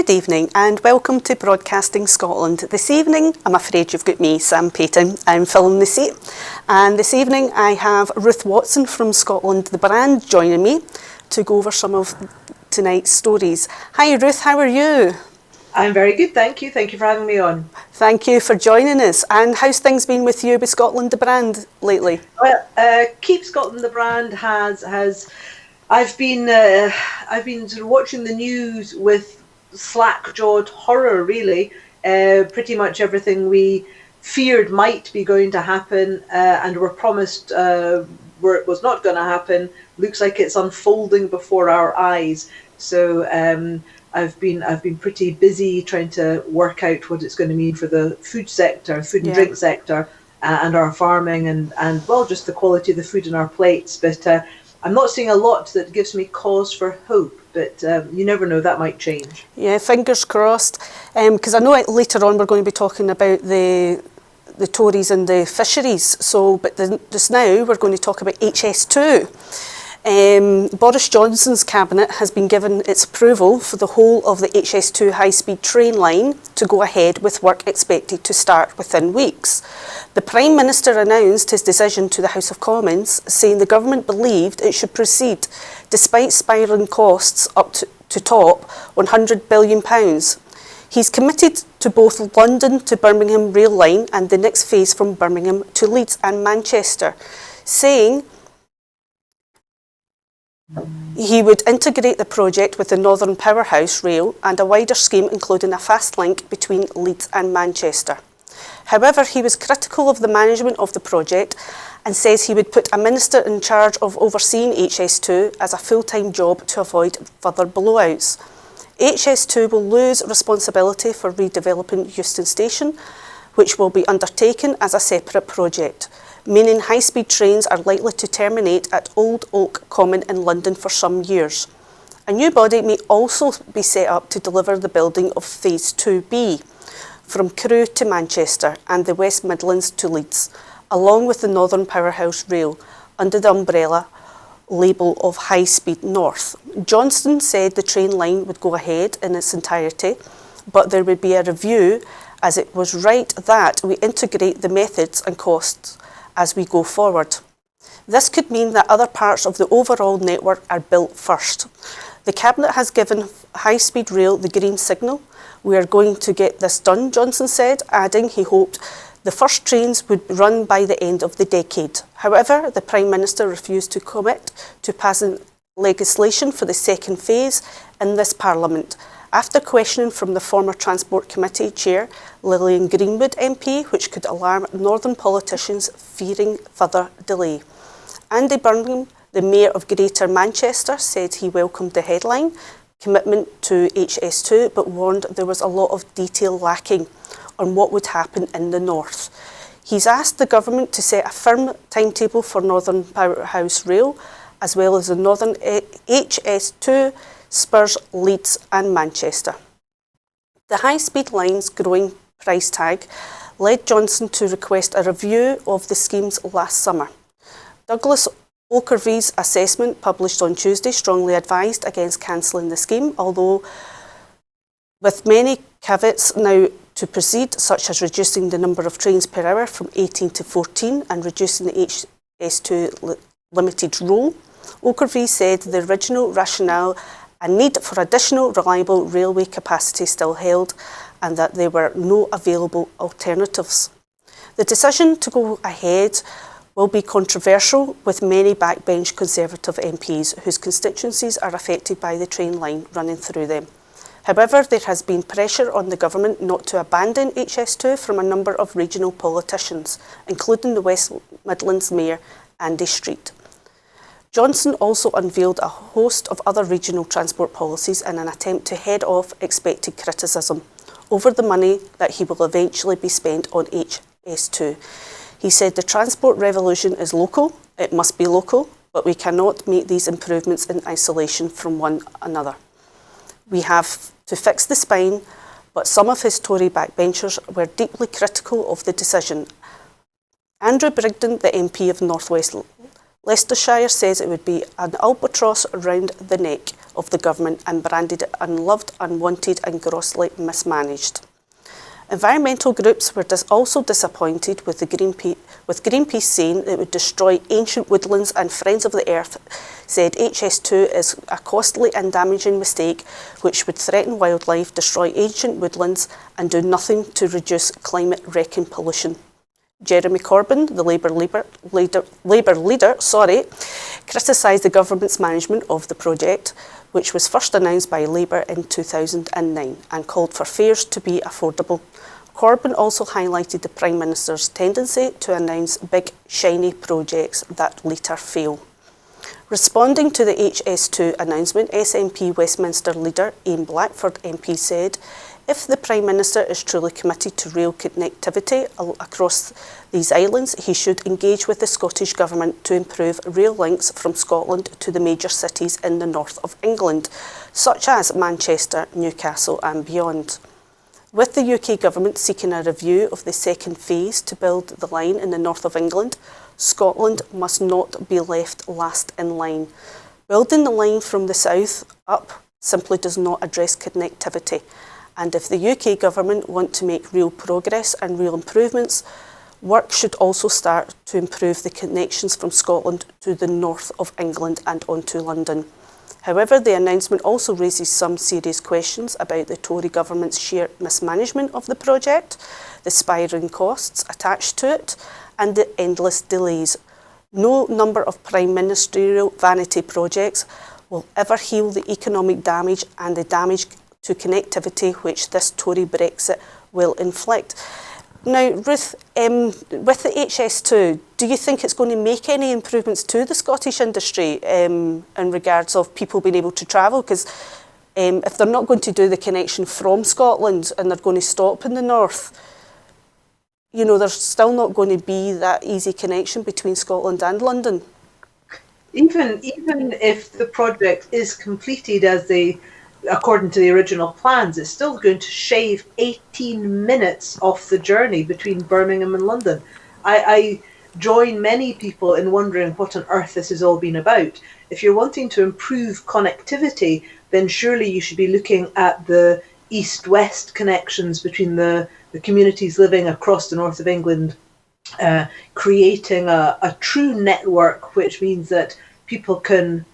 Good evening and welcome to Broadcasting Scotland. This evening, I'm afraid you've got me, Sam Payton. I'm filling the seat. And this evening I have Ruth Watson from Scotland the Brand joining me to go over some of tonight's stories. Hi Ruth, how are you? I'm very good, thank you. Thank you for having me on. Thank you for joining us. And how's things been with you with Scotland the Brand lately? Well, Keep Scotland the Brand has I've been sort of watching the news with slack-jawed horror, really. Pretty much everything we feared might be going to happen and were promised where it was not going to happen looks like it's unfolding before our eyes. So I've been pretty busy trying to work out what it's going to mean for the food sector, food and drink sector, and our farming and well, just the quality of the food in our plates. But I'm not seeing a lot that gives me cause for hope. But you never know, that might change. Yeah, fingers crossed. Because I know later on we're going to be talking about the Tories and the fisheries. But just now we're going to talk about HS2. Boris Johnson's cabinet has been given its approval for the whole of the HS2 high-speed train line to go ahead with work expected to start within weeks. The Prime Minister announced his decision to the House of Commons, saying the government believed it should proceed despite spiralling costs up to top £100 billion. He's committed to both London to Birmingham rail line and the next phase from Birmingham to Leeds and Manchester, saying he would integrate the project with the Northern Powerhouse Rail and a wider scheme including a fast link between Leeds and Manchester. However, he was critical of the management of the project and says he would put a minister in charge of overseeing HS2 as a full-time job to avoid further blowouts. HS2 will lose responsibility for redeveloping Euston Station, which will be undertaken as a separate project, meaning high-speed trains are likely to terminate at Old Oak Common in London for some years. A new body may also be set up to deliver the building of Phase 2B, from Crewe to Manchester and the West Midlands to Leeds, along with the Northern Powerhouse Rail, under the umbrella label of High Speed North. Johnson said the train line would go ahead in its entirety, but there would be a review as it was right that we integrate the methods and costs as we go forward. This could mean that other parts of the overall network are built first. The Cabinet has given high-speed rail the green signal. We are going to get this done, Johnson said, adding he hoped the first trains would run by the end of the decade. However, the Prime Minister refused to commit to passing legislation for the second phase in this Parliament, after questioning from the former Transport Committee Chair, Lillian Greenwood MP, which could alarm northern politicians fearing further delay. Andy Burnham, the Mayor of Greater Manchester, said he welcomed the headline commitment to HS2, but warned there was a lot of detail lacking on what would happen in the north. He's asked the government to set a firm timetable for Northern Powerhouse Rail, as well as the Northern HS2, Spurs, Leeds and Manchester. The high-speed line's growing price tag led Johnson to request a review of the schemes last summer. Douglas Oakervee's assessment, published on Tuesday, strongly advised against cancelling the scheme, although with many caveats now to proceed, such as reducing the number of trains per hour from 18 to 14 and reducing the HS2 limited role. Oakervee said the original rationale and need for additional reliable railway capacity still held and that there were no available alternatives. The decision to go ahead will be controversial, with many backbench Conservative MPs whose constituencies are affected by the train line running through them. However, there has been pressure on the government not to abandon HS2 from a number of regional politicians, including the West Midlands Mayor Andy Street. Johnson also unveiled a host of other regional transport policies in an attempt to head off expected criticism over the money that he will eventually be spent on HS2. He said the transport revolution is local, it must be local, but we cannot make these improvements in isolation from one another. We have to fix the spine, but some of his Tory backbenchers were deeply critical of the decision. Andrew Brigden, the MP of North West Leicestershire says it would be an albatross around the neck of the government and branded it unloved, unwanted and grossly mismanaged. Environmental groups were also disappointed with Greenpeace saying it would destroy ancient woodlands, and Friends of the Earth said HS2 is a costly and damaging mistake which would threaten wildlife, destroy ancient woodlands and do nothing to reduce climate-wrecking pollution. Jeremy Corbyn, the Labour leader, criticised the government's management of the project, which was first announced by Labour in 2009, and called for fares to be affordable. Corbyn also highlighted the Prime Minister's tendency to announce big, shiny projects that later fail. Responding to the HS2 announcement, SNP Westminster leader Ian Blackford MP said, if the Prime Minister is truly committed to rail connectivity across these islands, he should engage with the Scottish Government to improve rail links from Scotland to the major cities in the north of England, such as Manchester, Newcastle and beyond. With the UK Government seeking a review of the second phase to build the line in the north of England, Scotland must not be left last in line. Building the line from the south up simply does not address connectivity. And if the UK Government want to make real progress and real improvements, work should also start to improve the connections from Scotland to the north of England and onto London. However, the announcement also raises some serious questions about the Tory government's sheer mismanagement of the project, the spiralling costs attached to it, and the endless delays. No number of prime ministerial vanity projects will ever heal the economic damage and the damage to connectivity which this Tory Brexit will inflict. Now, Ruth, with the HS2, do you think it's going to make any improvements to the Scottish industry in regards of people being able to travel? Because if they're not going to do the connection from Scotland and they're going to stop in the north, you know, there's still not going to be that easy connection between Scotland and London. Even if the project is completed according to the original plans, it's still going to shave 18 minutes off the journey between Birmingham and London. I join many people in wondering what on earth this has all been about. If you're wanting to improve connectivity, then surely you should be looking at the east-west connections between the communities living across the north of England, creating a true network, which means that people can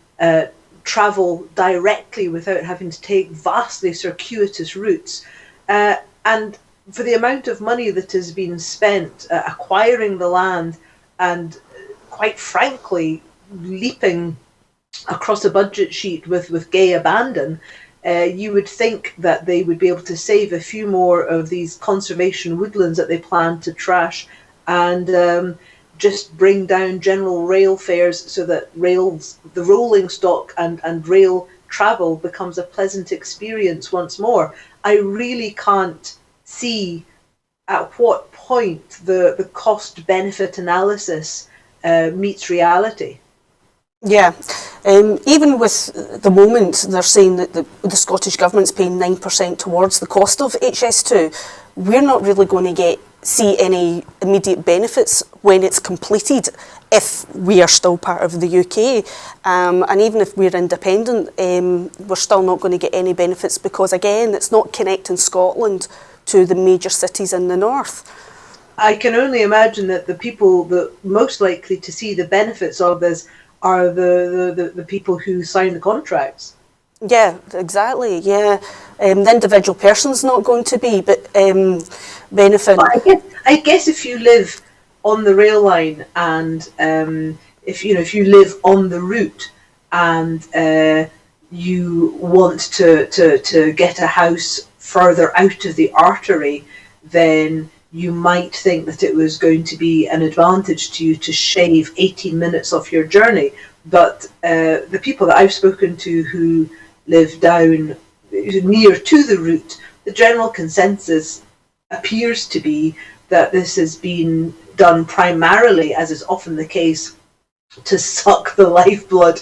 travel directly without having to take vastly circuitous routes. And for the amount of money that has been spent acquiring the land and, quite frankly, leaping across a budget sheet with gay abandon, you would think that they would be able to save a few more of these conservation woodlands that they plan to trash and just bring down general rail fares so that the rolling stock and rail travel becomes a pleasant experience once more. I really can't see at what point the cost-benefit analysis meets reality. Yeah, even with the moment they're saying that the Scottish Government's paying 9% towards the cost of HS2, we're not really going to see any immediate benefits when it's completed if we are still part of the UK. And even if we're independent, we're still not going to get any benefits because, again, it's not connecting Scotland to the major cities in the north. I can only imagine that the people that most likely to see the benefits of this are the people who sign the contracts. Yeah, exactly. Yeah, the individual person's not going to be, but benefit. But I guess if you live on the rail line and if you live on the route and you want to get a house further out of the artery, then you might think that it was going to be an advantage to you to shave 18 minutes off your journey. But the people that I've spoken to who live down near to the route, the general consensus appears to be that this has been done primarily, as is often the case, to suck the lifeblood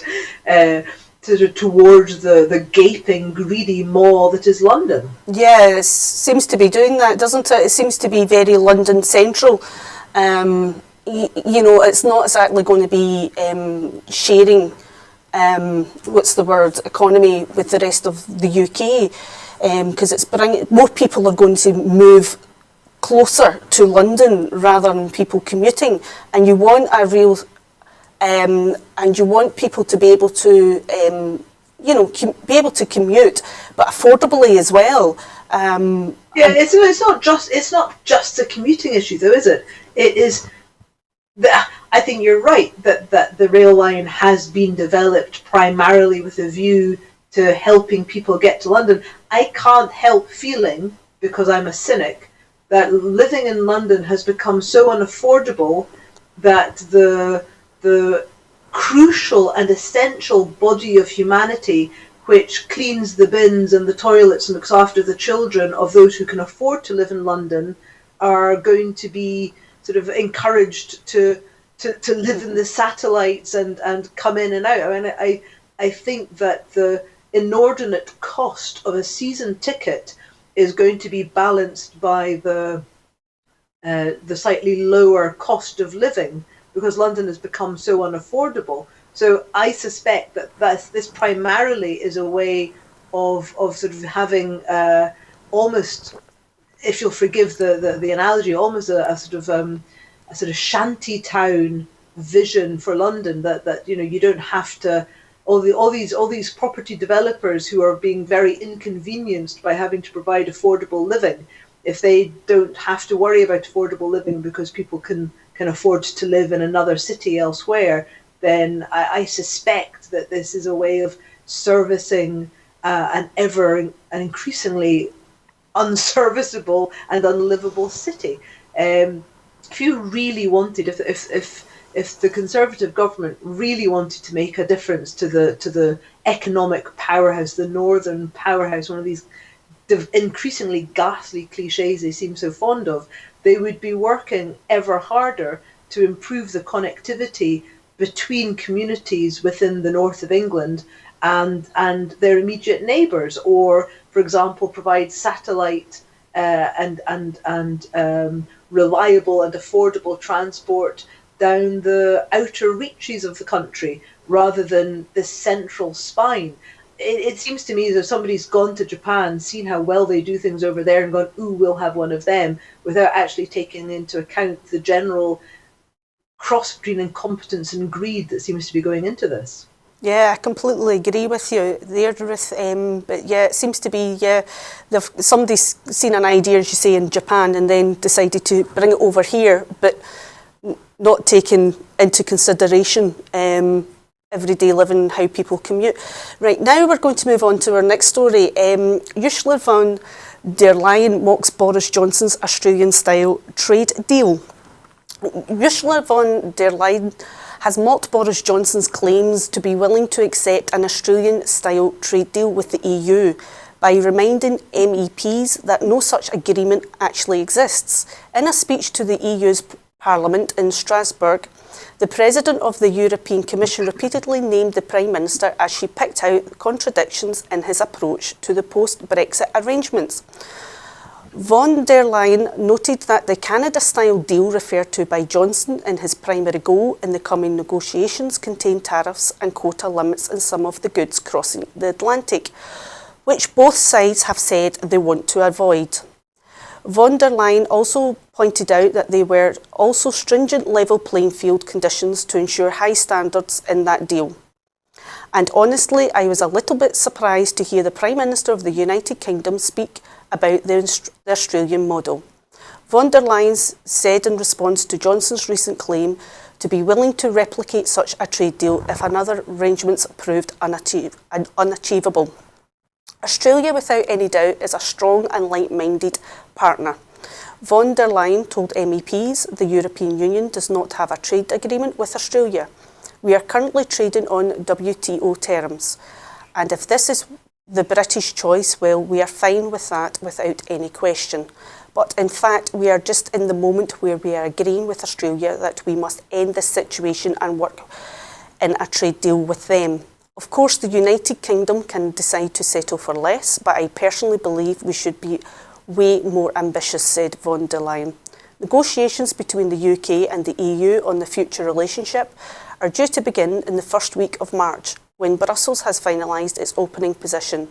towards the gaping, greedy maw that is London. Yeah, it seems to be doing that, doesn't it? It seems to be very London central. it's not exactly going to be sharing, economy with the rest of the UK, because it's bringing more people are going to move closer to London rather than people commuting, and you want a real, and you want people to be able to, be able to commute, but affordably as well. It's not just a commuting issue, though, is it? It is. I think you're right that the rail line has been developed primarily with a view to helping people get to London. I can't help feeling, because I'm a cynic, that living in London has become so unaffordable that the crucial and essential body of humanity, which cleans the bins and the toilets and looks after the children of those who can afford to live in London, are going to be sort of encouraged to live in the satellites and come in and out. I mean, I think that the inordinate cost of a season ticket is going to be balanced by the slightly lower cost of living, because London has become so unaffordable. So I suspect that this primarily is a way of sort of having almost, if you'll forgive the analogy, almost a sort of shanty town vision for London, that you don't have to, all these property developers who are being very inconvenienced by having to provide affordable living, if they don't have to worry about affordable living because people can afford to live in another city elsewhere, then I suspect that this is a way of servicing an increasingly unserviceable and unlivable city. If you really wanted, if the Conservative government really wanted to make a difference to the economic powerhouse, the northern powerhouse, one of these increasingly ghastly cliches they seem so fond of, they would be working ever harder to improve the connectivity between communities within the north of England and their immediate neighbours, or, for example, provide satellite and reliable and affordable transport down the outer reaches of the country rather than the central spine. It seems to me as if somebody's gone to Japan, seen how well they do things over there and gone, ooh, we'll have one of them, without actually taking into account the general cross between incompetence and greed that seems to be going into this. Yeah, I completely agree with you there, Ruth. But yeah, it seems to be, somebody's seen an idea, as you say, in Japan and then decided to bring it over here, but not taking into consideration everyday living, how people commute. Right, now we're going to move on to our next story. Ursula von der Leyen mocks Boris Johnson's Australian-style trade deal. Ursula von der Leyen has mocked Boris Johnson's claims to be willing to accept an Australian-style trade deal with the EU by reminding MEPs that no such agreement actually exists. In a speech to the EU's Parliament in Strasbourg, the President of the European Commission repeatedly named the Prime Minister as she picked out contradictions in his approach to the post-Brexit arrangements. Von der Leyen noted that the Canada-style deal referred to by Johnson in his primary goal in the coming negotiations contained tariffs and quota limits on some of the goods crossing the Atlantic, which both sides have said they want to avoid. Von der Leyen also pointed out that there were also stringent level playing field conditions to ensure high standards in that deal. And honestly, I was a little bit surprised to hear the Prime Minister of the United Kingdom speak about the Australian model. Von der Leyen said in response to Johnson's recent claim to be willing to replicate such a trade deal if another arrangements proved unachievable. Australia, without any doubt, is a strong and like-minded partner. Von der Leyen told MEPs the European Union does not have a trade agreement with Australia. We are currently trading on WTO terms, and if this is the British choice, well, we are fine with that without any question. But in fact, we are just in the moment where we are agreeing with Australia that we must end this situation and work in a trade deal with them. Of course, the United Kingdom can decide to settle for less, but I personally believe we should be way more ambitious, said von der Leyen. Negotiations between the UK and the EU on the future relationship are due to begin in the first week of March, when Brussels has finalised its opening position.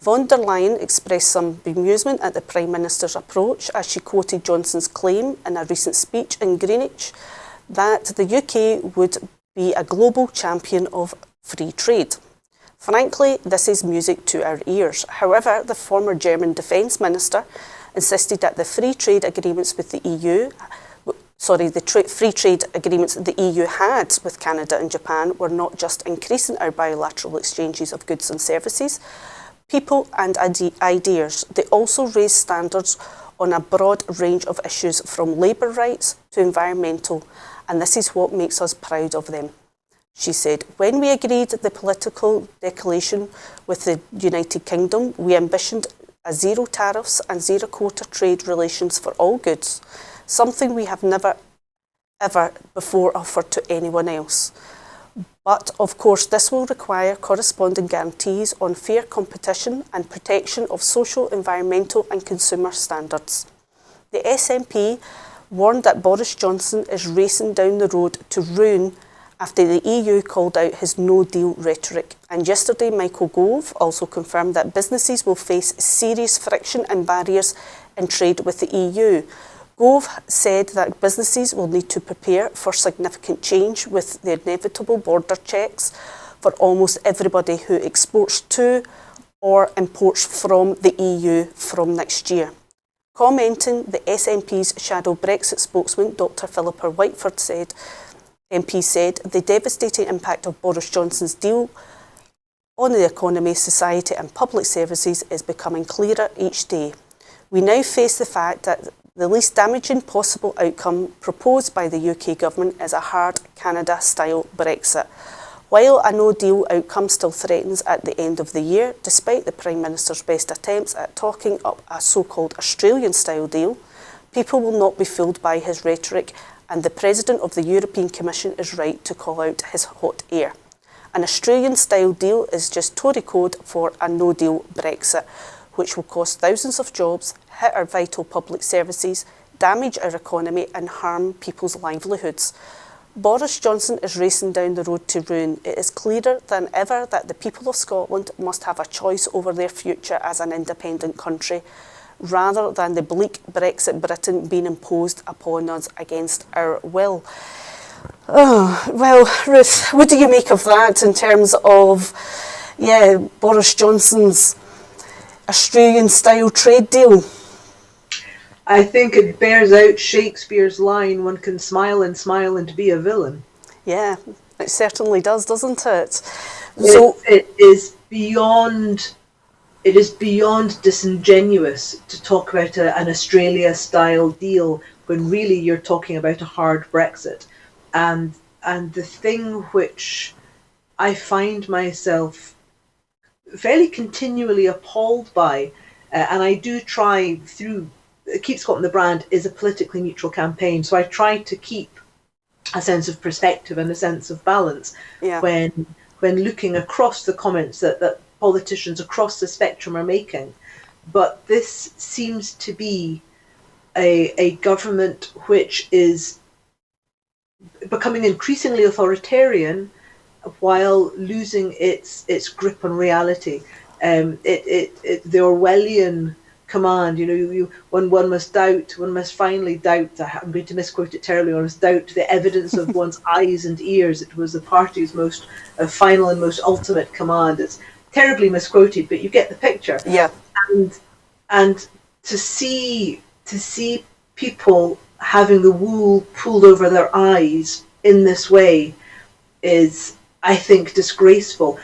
Von der Leyen expressed some bemusement at the Prime Minister's approach as she quoted Johnson's claim in a recent speech in Greenwich that the UK would be a global champion of free trade. Frankly, this is music to our ears. However, the former German Defence Minister insisted that the free trade agreements with the EU, free trade agreements the EU had with Canada and Japan were not just increasing our bilateral exchanges of goods and services, people and ideas. They also raised standards on a broad range of issues from labour rights to environmental, and this is what makes us proud of them. She said, when we agreed the political declaration with the United Kingdom, we ambitioned a zero tariffs and zero quota trade relations for all goods, something we have never ever before offered to anyone else. But of course this will require corresponding guarantees on fair competition and protection of social, environmental and consumer standards. The SNP warned that Boris Johnson is racing down the road to ruin after the EU called out his no-deal rhetoric. And yesterday, Michael Gove also confirmed that businesses will face serious friction and barriers in trade with the EU. Gove said that businesses will need to prepare for significant change with the inevitable border checks for almost everybody who exports to or imports from the EU from next year. Commenting, the SNP's shadow Brexit spokesman, Dr Philippa Whiteford MP said, the devastating impact of Boris Johnson's deal on the economy, society and public services is becoming clearer each day. We now face the fact that the least damaging possible outcome proposed by the UK government is a hard Canada-style Brexit. While a no-deal outcome still threatens at the end of the year, despite the Prime Minister's best attempts at talking up a so-called Australian-style deal, people will not be fooled by his rhetoric, and the President of the European Commission is right to call out his hot air. An Australian-style deal is just Tory code for a no-deal Brexit, which will cost thousands of jobs, hit our vital public services, damage our economy and harm people's livelihoods. Boris Johnson is racing down the road to ruin. It is clearer than ever that the people of Scotland must have a choice over their future as an independent country, rather than the bleak Brexit Britain being imposed upon us against our will. Oh, well, Ruth, what do you make of that in terms of, Boris Johnson's Australian-style trade deal? I think it bears out Shakespeare's line, one can smile and be a villain. Yeah, it certainly does, doesn't it? So it is beyond disingenuous to talk about an Australia-style deal when really you're talking about a hard Brexit. And the thing which I find myself fairly continually appalled by, and I do try through Keep Scotland the Brand is a politically neutral campaign, so I try to keep a sense of perspective and a sense of balance when looking across the comments that politicians across the spectrum are making. But this seems to be a government which is becoming increasingly authoritarian while losing its grip on reality. The Orwellian command, one must finally doubt, I'm going to misquote it terribly, one must doubt the evidence of one's eyes and ears. It was the party's most final and most ultimate command. It's terribly misquoted, but you get the picture. Yeah. And to see people having the wool pulled over their eyes in this way is, I think, disgraceful.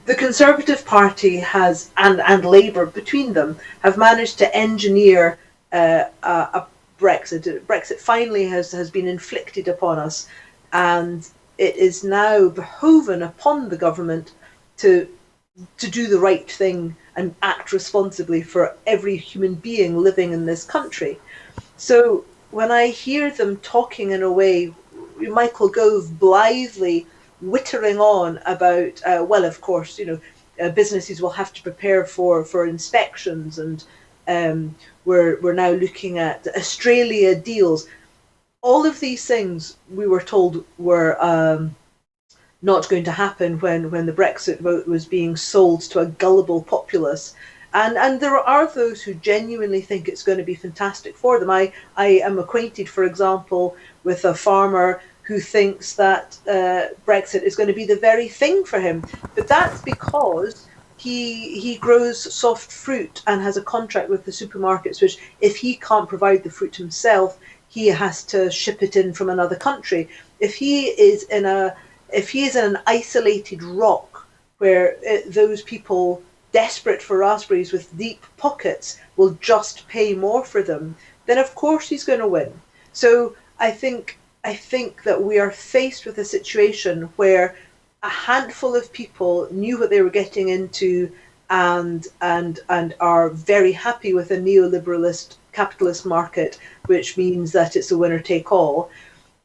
The Conservative Party has, and Labour between them, have managed to engineer a Brexit. Brexit finally has been inflicted upon us, and it is now behoven upon the government to do the right thing and act responsibly for every human being living in this country. So when I hear them talking in a way, Michael Gove blithely wittering on about, well, of course, businesses will have to prepare for inspections and We're now looking at Australia deals. All of these things we were told were not going to happen when the Brexit vote was being sold to a gullible populace. And there are those who genuinely think it's going to be fantastic for them. I am acquainted, for example, with a farmer who thinks that Brexit is going to be the very thing for him. But that's because he grows soft fruit and has a contract with the supermarkets, which if he can't provide the fruit himself, he has to ship it in from another country. If he is in an isolated rock where those people desperate for raspberries with deep pockets will just pay more for them, then of course he's going to win. So I think that we are faced with a situation where a handful of people knew what they were getting into and are very happy with a neoliberalist capitalist market, which means that it's a winner take all.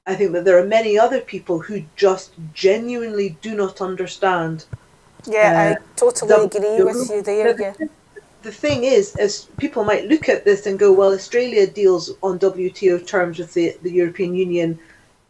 I think that there are many other people who just genuinely do not understand. Yeah, I totally agree with you there. Yeah. The thing is people might look at this and go, well, Australia deals on WTO terms with the European Union.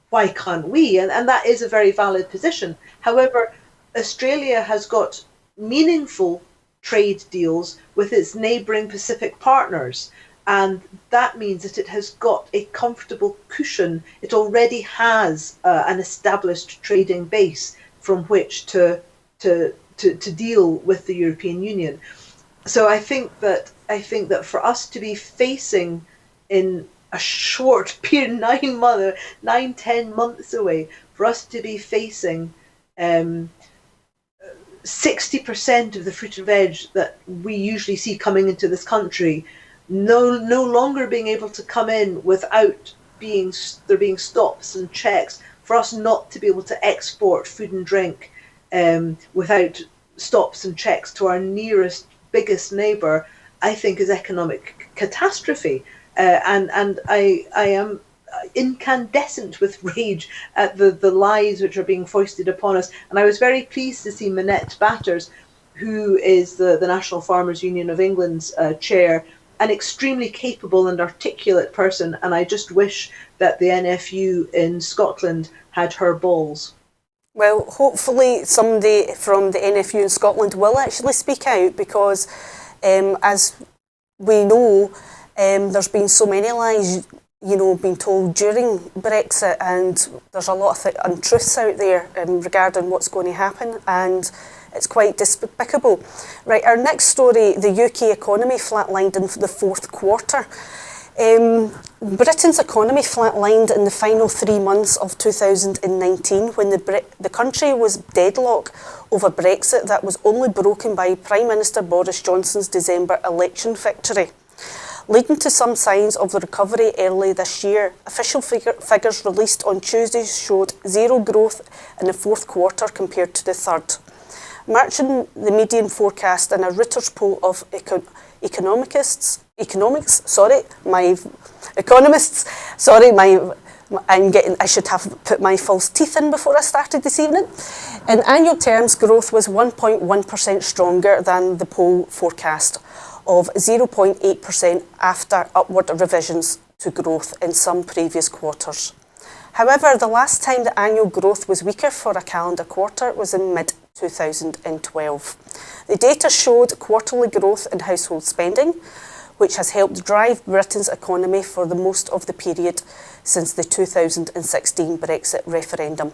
Why can't we? And that is a very valid position. However, Australia has got meaningful trade deals with its neighbouring Pacific partners. And that means that it has got a comfortable cushion. It already has an established trading base from which to deal with the European Union. So I think that for us to be facing in a short period, 10 months away, for us to be facing 60% of the fruit and veg that we usually see coming into this country no longer being able to come in without there being stops and checks, for us not to be able to export food and drink without stops and checks to our nearest, biggest neighbour, I think is economic catastrophe. And I am incandescent with rage at the lies which are being foisted upon us. And I was very pleased to see Minette Batters, who is the National Farmers Union of England's chair, an extremely capable and articulate person, and I just wish that the NFU in Scotland had her balls. Well, hopefully somebody from the NFU in Scotland will actually speak out, because as we know, there's been so many lies, being told during Brexit, and there's a lot of untruths out there regarding what's going to happen, and it's quite despicable. Right, our next story, the UK economy flatlined in the fourth quarter. Britain's economy flatlined in the final 3 months of 2019 when the country was deadlocked over Brexit that was only broken by Prime Minister Boris Johnson's December election victory. Leading to some signs of the recovery early this year, official figures released on Tuesday showed zero growth in the fourth quarter compared to the third. Matching the median forecast in a Reuters poll of economists. I should have put my false teeth in before I started this evening. In annual terms, growth was 1.1% stronger than the poll forecast of 0.8% after upward revisions to growth in some previous quarters. However, the last time the annual growth was weaker for a calendar quarter was in mid-2012. The data showed quarterly growth in household spending, which has helped drive Britain's economy for the most of the period since the 2016 Brexit referendum,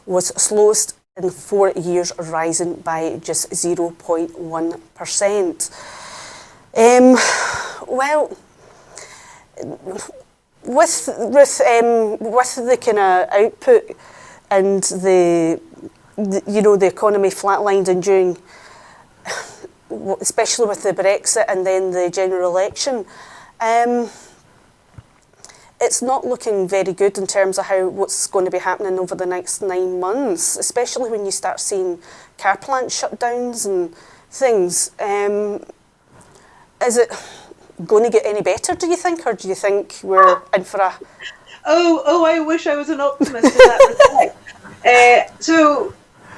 was slowest in 4 years, rising by just 0.1%. Well, with the kind of output and the economy flatlined during, especially with the Brexit and then the general election, it's not looking very good in terms of what's going to be happening over the next 9 months, especially when you start seeing car plant shutdowns and things. Is it going to get any better, do you think, or do you think we're in for a... Oh, I wish I was an optimist in that respect. So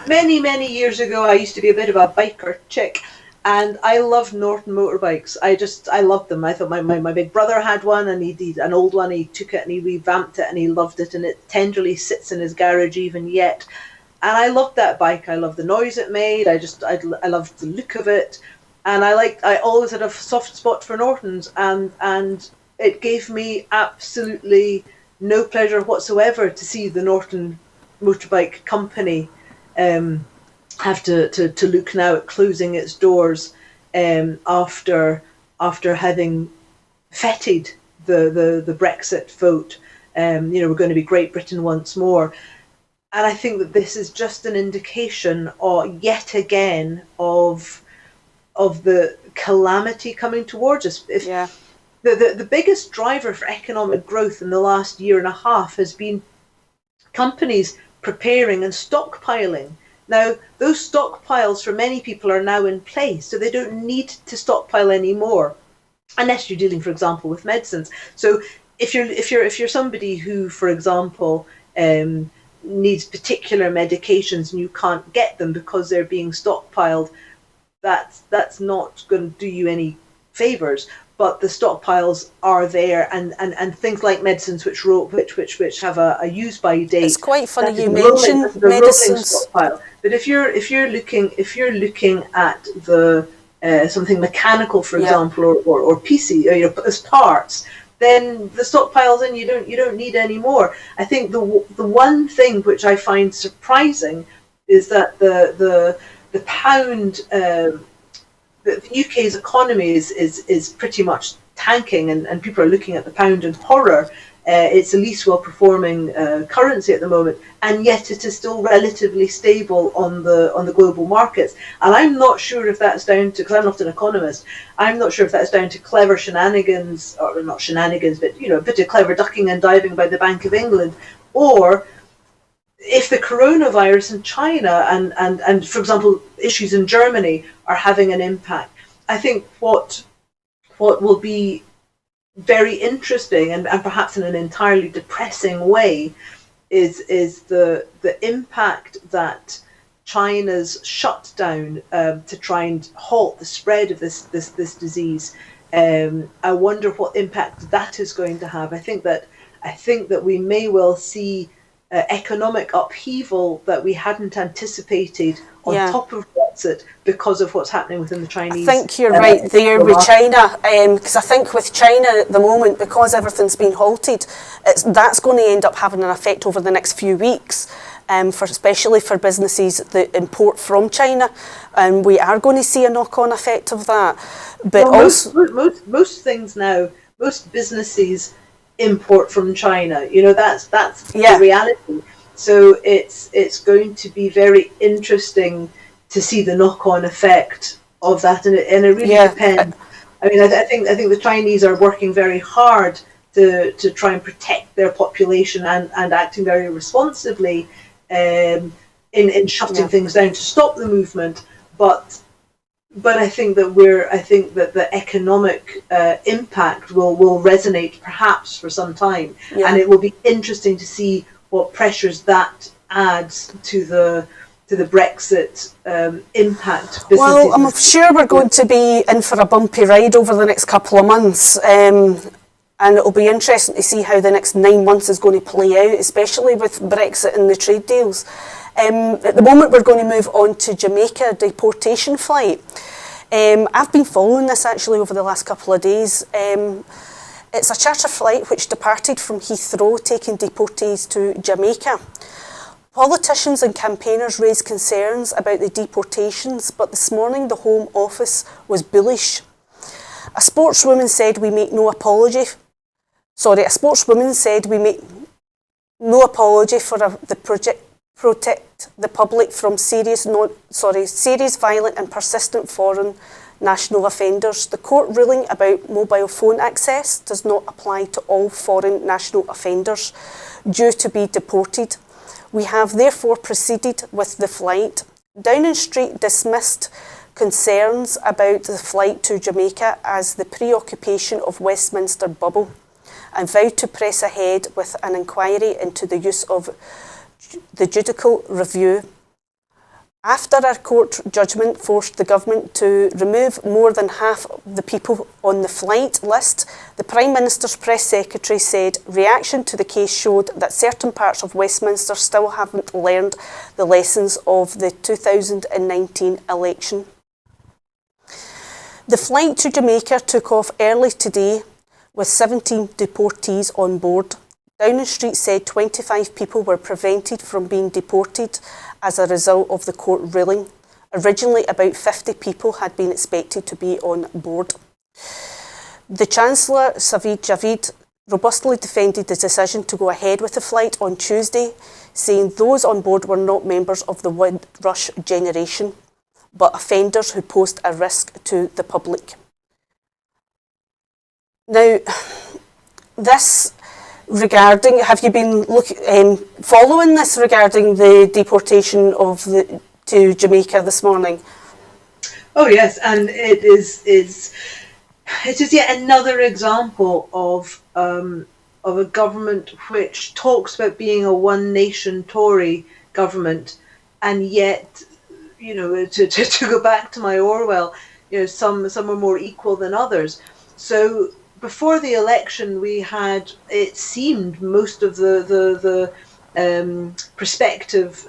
many years ago, I used to be a bit of a biker chick, And I love Norton motorbikes. I loved them. I thought my big brother had one, and he an old one. He took it and he revamped it, and he loved it, and it tenderly sits in his garage even yet. And I loved that bike. I loved the noise it made. I loved the look of it, and I always had a soft spot for Nortons, and it gave me absolutely no pleasure whatsoever to see the Norton motorbike company have to look now at closing its doors after having feted the Brexit vote. We're going to be Great Britain once more. And I think that this is just an indication, yet again, of the calamity coming towards us. The biggest driver for economic growth in the last year and a half has been companies preparing and stockpiling. Now, those stockpiles for many people are now in place, so they don't need to stockpile anymore, unless you're dealing, for example, with medicines. So, if you're somebody who, for example, needs particular medications and you can't get them because they're being stockpiled, that's not going to do you any favors. But the stockpiles are there, and things like medicines which have a use by date. It's quite funny you mention medicines. Stockpile. But if you're looking at the something mechanical, for example, or PC or as parts, then the stockpiles in you don't need any more. I think the one thing which I find surprising is that the pound. The UK's economy is pretty much tanking, and people are looking at the pound in horror. It's the least well performing currency at the moment, and yet it is still relatively stable on the global markets. And I'm not sure if that's down to, because I'm not an economist, I'm not sure if that's down to clever shenanigans, or not shenanigans, but a bit of clever ducking and diving by the Bank of England, or if the coronavirus in China and for example issues in Germany are having an impact. I think what will be very interesting and perhaps in an entirely depressing way is the impact that China's shutdown to try and halt the spread of this disease. I wonder what impact that is going to have. I think that we may well see economic upheaval that we hadn't anticipated on top of Brexit because of what's happening within the Chinese. I think you're right there with China, because I think with China at the moment, because everything's been halted, that's going to end up having an effect over the next few weeks, especially for businesses that import from China, and we are going to see a knock-on effect of that. But most things now, most businesses import from China. That's the reality. So it's going to be very interesting to see the knock-on effect of that, and it really depends. I mean, I think the Chinese are working very hard to try and protect their population and acting very responsibly in shutting things down to stop the movement, but I think that the economic impact will resonate perhaps for some time, and it will be interesting to see what pressures that adds to the Brexit impact. Well, I'm sure we're going to be in for a bumpy ride over the next couple of months, and it'll be interesting to see how the next 9 months is going to play out, especially with Brexit and the trade deals. At the moment, we're going to move on to Jamaica, deportation flight. I've been following this actually over the last couple of days. It's a charter flight which departed from Heathrow, taking deportees to Jamaica. Politicians and campaigners raised concerns about the deportations, but this morning the Home Office was bullish. A spokeswoman said we make no apology for the project protect the public from serious violent and persistent foreign national offenders. The court ruling about mobile phone access does not apply to all foreign national offenders due to be deported. We have therefore proceeded with the flight. Downing Street dismissed concerns about the flight to Jamaica as the preoccupation of Westminster bubble and vowed to press ahead with an inquiry into the use of the judicial review After a court judgment forced the government to remove more than half the people on the flight list, the Prime Minister's press secretary said reaction to the case showed that certain parts of Westminster still haven't learned the lessons of the 2019 election. The flight to Jamaica took off early today with 17 deportees on board. Downing Street said 25 people were prevented from being deported as a result of the court ruling. Originally, about 50 people had been expected to be on board. The Chancellor, Sajid Javid, robustly defended the decision to go ahead with the flight on Tuesday, saying those on board were not members of the Windrush generation, but offenders who pose a risk to the public. Now, this regarding, have you been following this regarding the deportation of to Jamaica this morning? Oh yes, and it is yet another example of a government which talks about being a one nation Tory government, and yet, you know, to go back to my Orwell, you know, some are more equal than others. So before the election, we had, it seemed, most of the prospective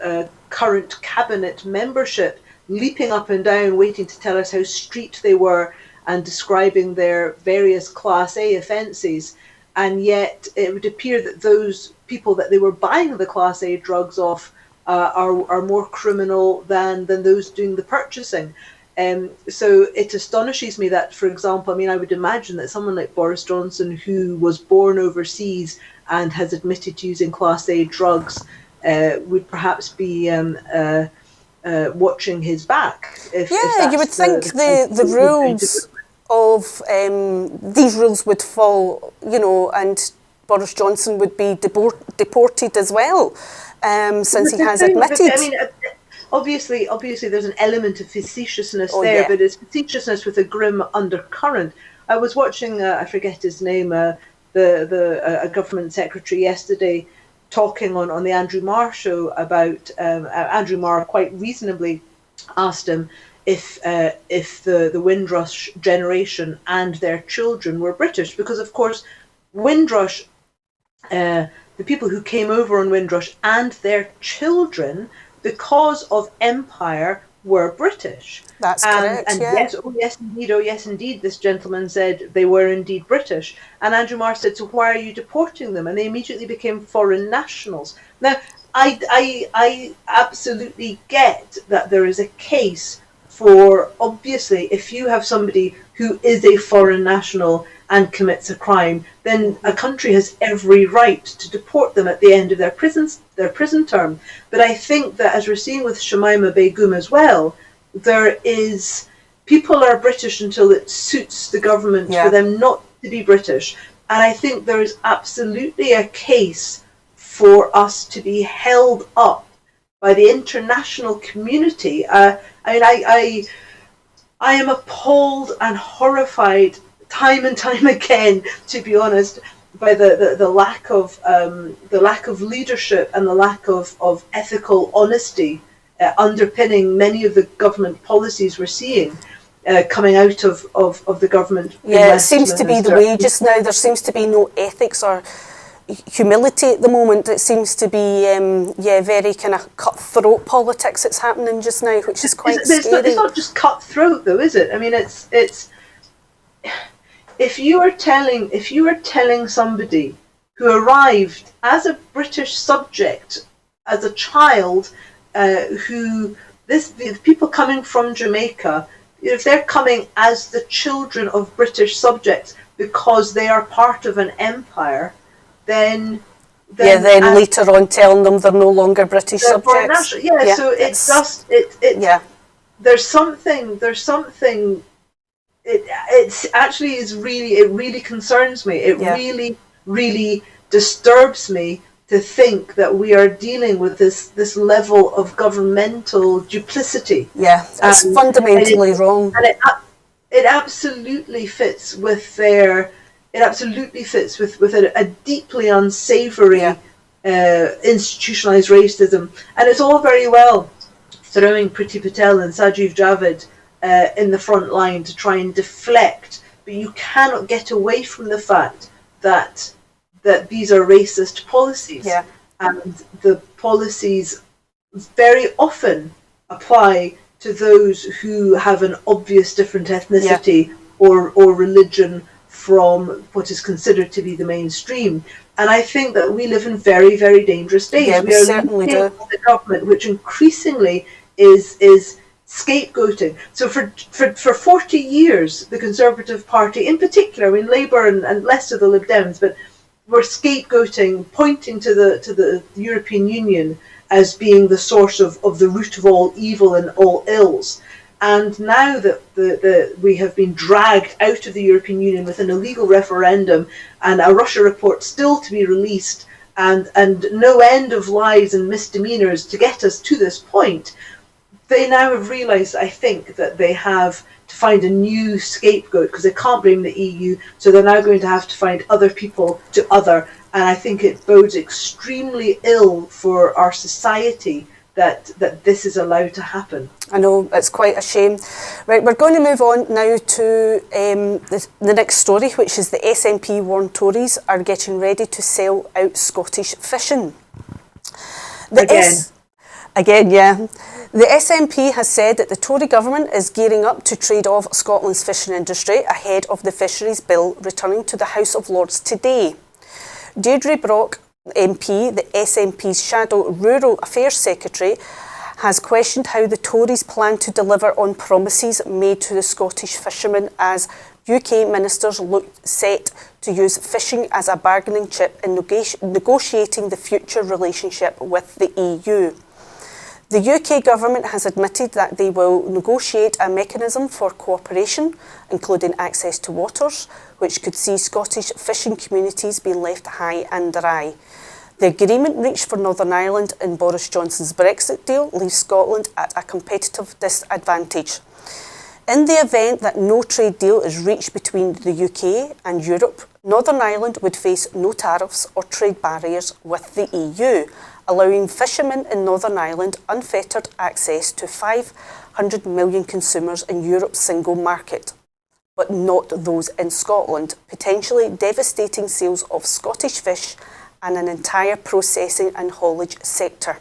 current cabinet membership leaping up and down, waiting to tell us how street they were and describing their various Class A offences. And yet it would appear that those people that they were buying the Class A drugs off are more criminal than those doing the purchasing. So it astonishes me that, for example, I mean, I would imagine that someone like Boris Johnson, who was born overseas and has admitted to using Class A drugs, would perhaps be watching his back. If you would think the rules of these rules would fall, you know, and Boris Johnson would be deported as well, since he has admitted. I mean, obviously, there's an element of facetiousness there, yeah. But it's facetiousness with a grim undercurrent. I was watching, I forget his name, a government secretary yesterday, talking on the Andrew Marr show about Andrew Marr quite reasonably asked him if the Windrush generation and their children were British, because of course Windrush, the people who came over on Windrush and their children, because of empire, were British. That's correct, and yeah. Yes, indeed, this gentleman said they were indeed British. And Andrew Marr said, so why are you deporting them? And they immediately became foreign nationals. Now, I absolutely get that there is a case for, obviously, if you have somebody who is a foreign national and commits a crime, then a country has every right to deport them at the end of their prison term. But I think that, as we're seeing with Shamima Begum as well, there is, people are British until it suits the government, yeah, for them not to be British. And I think there is absolutely a case for us to be held up by the international community. I am appalled and horrified time and time again, to be honest, by the lack of leadership and the lack of ethical honesty underpinning many of the government policies we're seeing coming out of the government. Yeah, it seems to be the way just now. There seems to be no ethics or humility at the moment. It seems to be very kind of cutthroat politics that's happening just now, which is quite scary. It's not just cutthroat though, is it? I mean, it's if you are telling somebody who arrived as a British subject as a child, the people coming from Jamaica, if they're coming as the children of British subjects because they are part of an empire, then later on telling them they're no longer British subjects. So it's just there's something. It actually is really, it really concerns me. It really, really disturbs me to think that we are dealing with this level of governmental duplicity. Yeah, it's fundamentally wrong. And it absolutely fits with a deeply unsavoury institutionalised racism. And it's all very well throwing Priti Patel and Sajiv Javid in the front line to try and deflect. But you cannot get away from the fact that these are racist policies. Yeah. And the policies very often apply to those who have an obvious different ethnicity or religion from what is considered to be the mainstream. And I think that we live in very, very dangerous days. Yeah, we certainly do. The government, which increasingly is scapegoating. So for 40 years, the Conservative Party, in particular, I mean Labour and less of the Lib Dems, but were scapegoating, pointing to the European Union as being the source of the root of all evil and all ills. And now that we have been dragged out of the European Union with an illegal referendum and a Russia report still to be released and no end of lies and misdemeanours to get us to this point, they now have realised, I think, that they have to find a new scapegoat because they can't blame the EU, so they're now going to have to find other people to other. And I think it bodes extremely ill for our society that this is allowed to happen. I know, it's quite a shame. Right, we're going to move on now to the next story, which is the SNP warn Tories are getting ready to sell out Scottish fishing. Again, yeah. The SNP has said that the Tory government is gearing up to trade off Scotland's fishing industry ahead of the Fisheries Bill returning to the House of Lords today. Deirdre Brock, MP, the SNP's shadow Rural Affairs Secretary, has questioned how the Tories plan to deliver on promises made to the Scottish fishermen as UK ministers look set to use fishing as a bargaining chip in negotiating the future relationship with the EU. The UK government has admitted that they will negotiate a mechanism for cooperation, including access to waters, which could see Scottish fishing communities being left high and dry. The agreement reached for Northern Ireland in Boris Johnson's Brexit deal leaves Scotland at a competitive disadvantage. In the event that no trade deal is reached between the UK and Europe, Northern Ireland would face no tariffs or trade barriers with the EU, allowing fishermen in Northern Ireland unfettered access to 500 million consumers in Europe's single market, but not those in Scotland, potentially devastating sales of Scottish fish and an entire processing and haulage sector.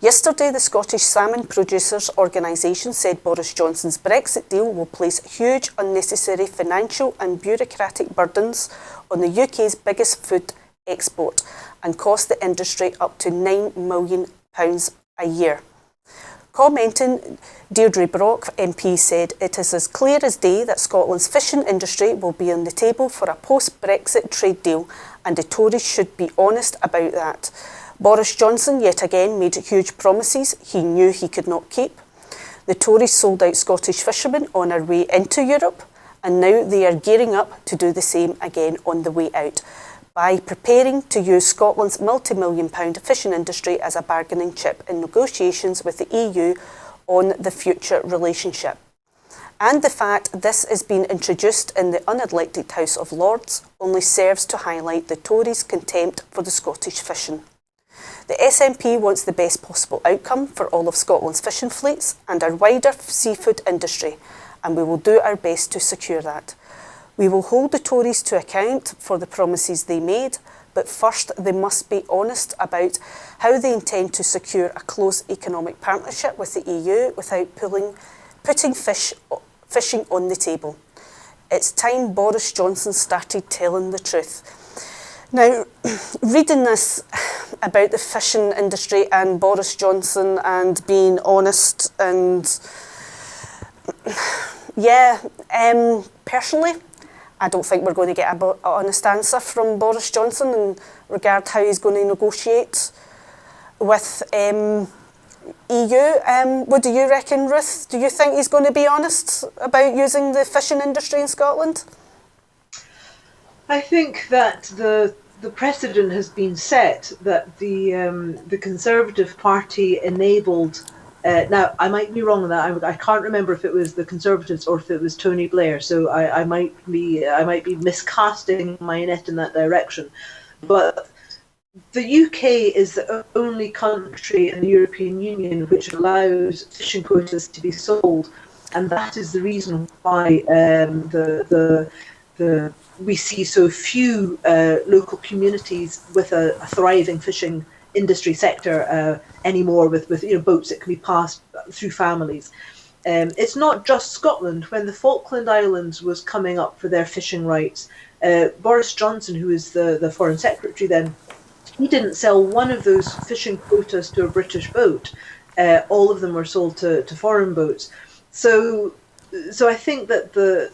Yesterday, the Scottish Salmon Producers Organisation said Boris Johnson's Brexit deal will place huge unnecessary financial and bureaucratic burdens on the UK's biggest food export and cost the industry up to £9 million a year. Commenting, Deirdre Brock, MP, said it is as clear as day that Scotland's fishing industry will be on the table for a post-Brexit trade deal, and the Tories should be honest about that. Boris Johnson yet again made huge promises he knew he could not keep. The Tories sold out Scottish fishermen on our way into Europe, and now they are gearing up to do the same again on the way out, by preparing to use Scotland's multi-million-pound fishing industry as a bargaining chip in negotiations with the EU on the future relationship. And the fact this is being introduced in the unelected House of Lords only serves to highlight the Tories' contempt for the Scottish fishing. The SNP wants the best possible outcome for all of Scotland's fishing fleets and our wider seafood industry, and we will do our best to secure that. We will hold the Tories to account for the promises they made, but first they must be honest about how they intend to secure a close economic partnership with the EU without putting fishing on the table. It's time Boris Johnson started telling the truth. Now, reading this about the fishing industry and Boris Johnson and being honest and personally, I don't think we're going to get an honest answer from Boris Johnson in regard how he's going to negotiate with EU. What do you reckon, Ruth? Do you think he's going to be honest about using the fishing industry in Scotland? I think that the precedent has been set that the Conservative Party enabled. Now, I might be wrong on that. I can't remember if it was the Conservatives or if it was Tony Blair. So I might be miscasting my net in that direction. But the UK is the only country in the European Union which allows fishing quotas to be sold, and that is the reason why we see so few local communities with a thriving fishing industry sector anymore, with boats that can be passed through families. It's not just Scotland. When the Falkland Islands was coming up for their fishing rights, Boris Johnson, who was the Foreign Secretary then, he didn't sell one of those fishing quotas to a British boat. All of them were sold to foreign boats. So I think that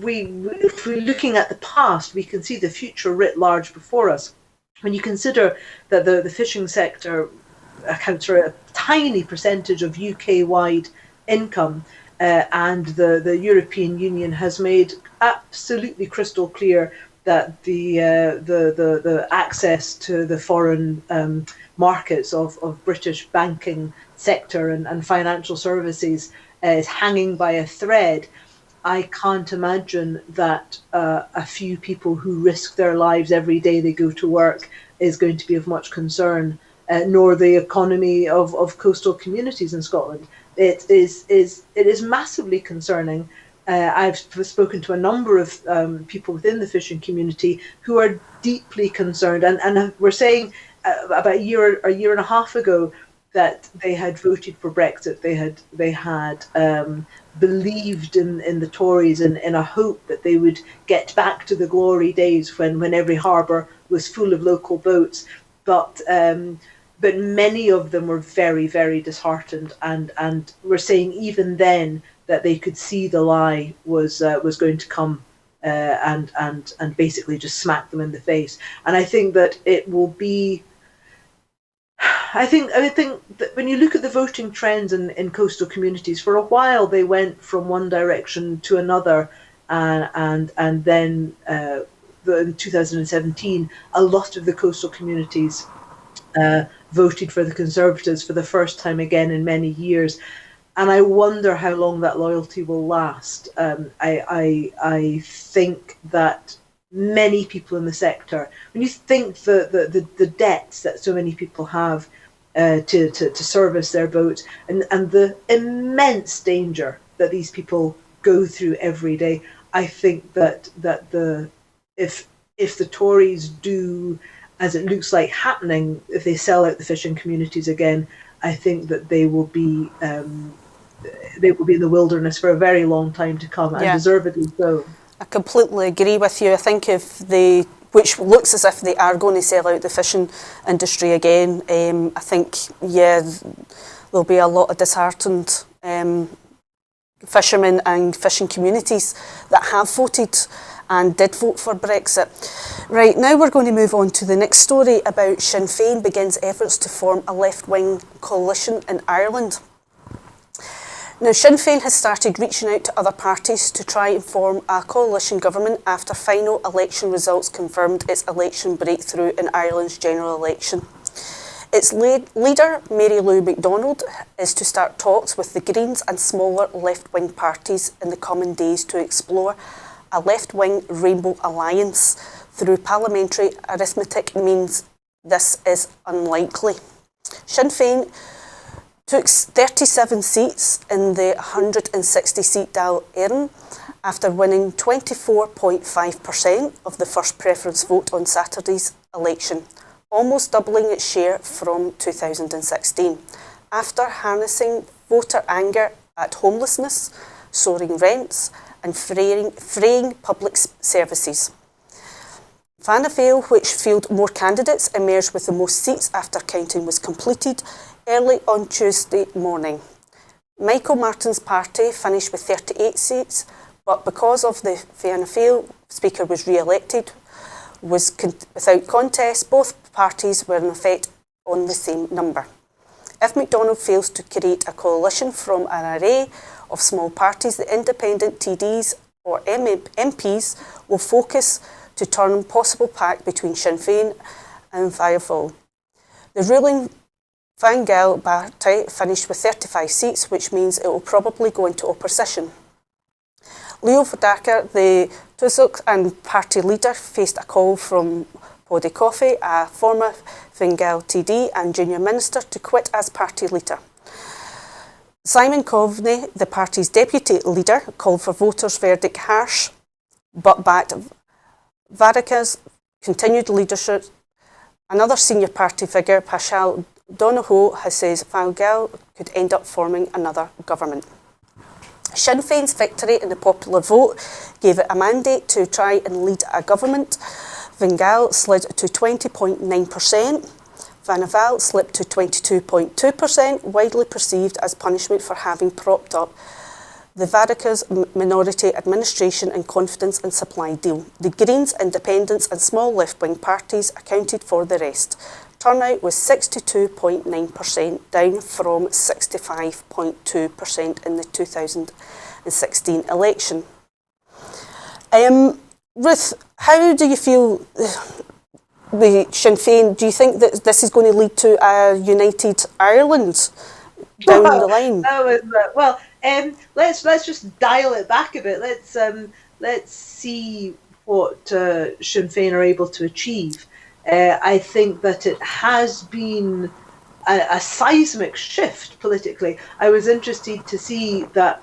if we're looking at the past, we can see the future writ large before us. When you consider that the fishing sector accounts for a tiny percentage of UK-wide income, and the European Union has made absolutely crystal clear that the access to the foreign markets of British banking sector and financial services is hanging by a thread. I can't imagine that a few people who risk their lives every day they go to work is going to be of much concern, nor the economy of coastal communities in Scotland. It is massively concerning. I've spoken to a number of people within the fishing community who are deeply concerned, and were saying about a year and a half ago that they had voted for Brexit. They had believed in the Tories in a hope that they would get back to the glory days when every harbour was full of local boats. But many of them were very, very disheartened, and were saying even then that they could see the lie was going to come and basically just smack them in the face. And I think that it will be. I think that when you look at the voting trends in coastal communities, for a while they went from one direction to another, and then in 2017, a lot of the coastal communities voted for the Conservatives for the first time again in many years. And I wonder how long that loyalty will last. I think that many people in the sector, when you think the debts that so many people have to service their boats, and the immense danger that these people go through every day, I think that if the Tories do, as it looks like happening, if they sell out the fishing communities again, I think that they will be in the wilderness for a very long time to come, and deservedly so. I completely agree with you. I think which looks as if they are going to sell out the fishing industry again, I think, there'll be a lot of disheartened fishermen and fishing communities that have voted and did vote for Brexit. Right, now we're going to move on to the next story about Sinn Féin begins efforts to form a left-wing coalition in Ireland. Now, Sinn Féin has started reaching out to other parties to try and form a coalition government after final election results confirmed its election breakthrough in Ireland's general election. Its leader, Mary Lou McDonald, is to start talks with the Greens and smaller left-wing parties in the coming days to explore a left-wing Rainbow Alliance. Through parliamentary arithmetic means this is unlikely. Sinn Féin took 37 seats in the 160-seat Dáil Éireann after winning 24.5% of the first preference vote on Saturday's election, almost doubling its share from 2016, after harnessing voter anger at homelessness, soaring rents and fraying public services. Fianna Fáil, which fielded more candidates, emerged with the most seats after counting was completed early on Tuesday morning. Michael Martin's party finished with 38 seats, but because of the Fianna Fáil Speaker was re-elected, without contest, both parties were in effect on the same number. If McDonald fails to create a coalition from an array of small parties, the independent TDs or MPs will focus to turn possible pact between Sinn Féin and Fianna Fáil. The ruling Fine Gael party finished with 35 seats, which means it will probably go into opposition. Leo Varadkar, the Taoiseach and party leader, faced a call from Hoddy Coffey, a former Fine Gael TD and junior minister, to quit as party leader. Simon Coveney, the party's deputy leader, called for voters' verdict harsh, but backed Varadkar's continued leadership. Another senior party figure, Paschal Donohoe, has said Fine Gael could end up forming another government. Sinn Féin's victory in the popular vote gave it a mandate to try and lead a government. Fine Gael slid to 20.9%. Fianna Fáil slipped to 22.2%, widely perceived as punishment for having propped up the Varadkar's minority administration and confidence and supply deal. The Greens, Independents and small left-wing parties accounted for the rest. Turnout was 62.9%, down from 65.2% in the 2016 election. Ruth, how do you feel with Sinn Féin? Do you think that this is going to lead to a united Ireland down the line? Let's just dial it back a bit. Let's see what Sinn Féin are able to achieve. I think that it has been a seismic shift politically. I was interested to see that